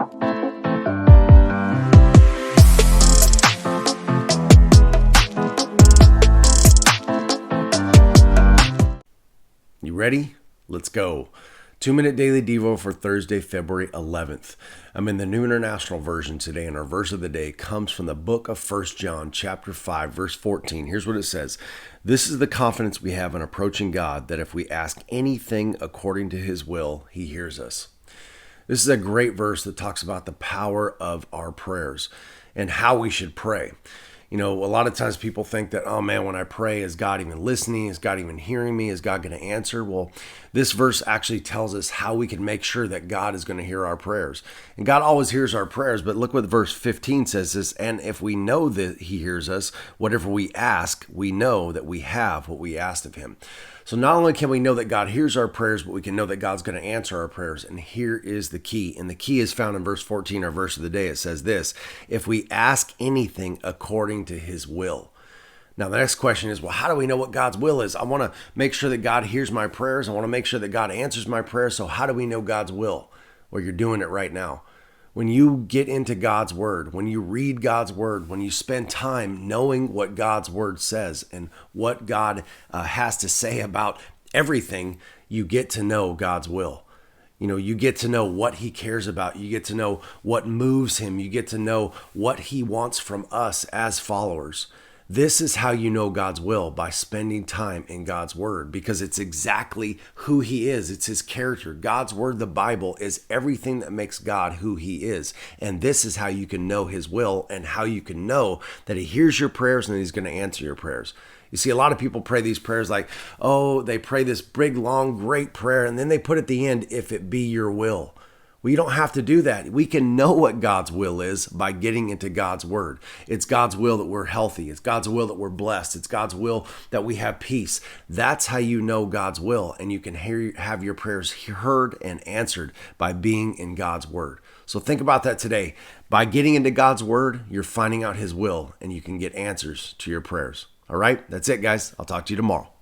You ready? Let's go. 2-minute daily devo for Thursday, February 11th. I'm in the New International Version today, and our verse of the day comes from the book of 1 John, chapter 5, verse 14. Here's what it says. This is the confidence we have in approaching God, that if we ask anything according to his will, he hears us. This is a great verse that talks about the power of our prayers and how we should pray. You know, a lot of times people think that, oh man, when I pray, is God even listening? Is God even hearing me? Is God going to answer? Well, this verse actually tells us how we can make sure that God is going to hear our prayers. And God always hears our prayers, but look what verse 15 says this, and if we know that he hears us, whatever we ask, we know that we have what we asked of him. So not only can we know that God hears our prayers, but we can know that God's going to answer our prayers. And here is the key. And the key is found in verse 14, our verse of the day. It says this, if we ask anything according to his will. Now, the next question is, well, how do we know what God's will is? I want to make sure that God hears my prayers. I want to make sure that God answers my prayers. So how do we know God's will? Well, you're doing it right now. When you get into God's word, when you read God's word, when you spend time knowing what God's word says and what God has to say about everything, you get to know God's will. You know, you get to know what he cares about. You get to know what moves him. You get to know what he wants from us as followers. This is how you know God's will, by spending time in God's word, because it's exactly who he is. It's his character. God's word, the Bible, is everything that makes God who he is. And this is how you can know his will and how you can know that he hears your prayers and he's going to answer your prayers. You see, a lot of people pray these prayers like, oh, they pray this big, long, great prayer, and then they put at the end, if it be your will. Well, you don't have to do that. We can know what God's will is by getting into God's word. It's God's will that we're healthy. It's God's will that we're blessed. It's God's will that we have peace. That's how you know God's will, and you can have your prayers heard and answered by being in God's word. So think about that today. By getting into God's word, you're finding out his will, and you can get answers to your prayers. All right, that's it, guys. I'll talk to you tomorrow.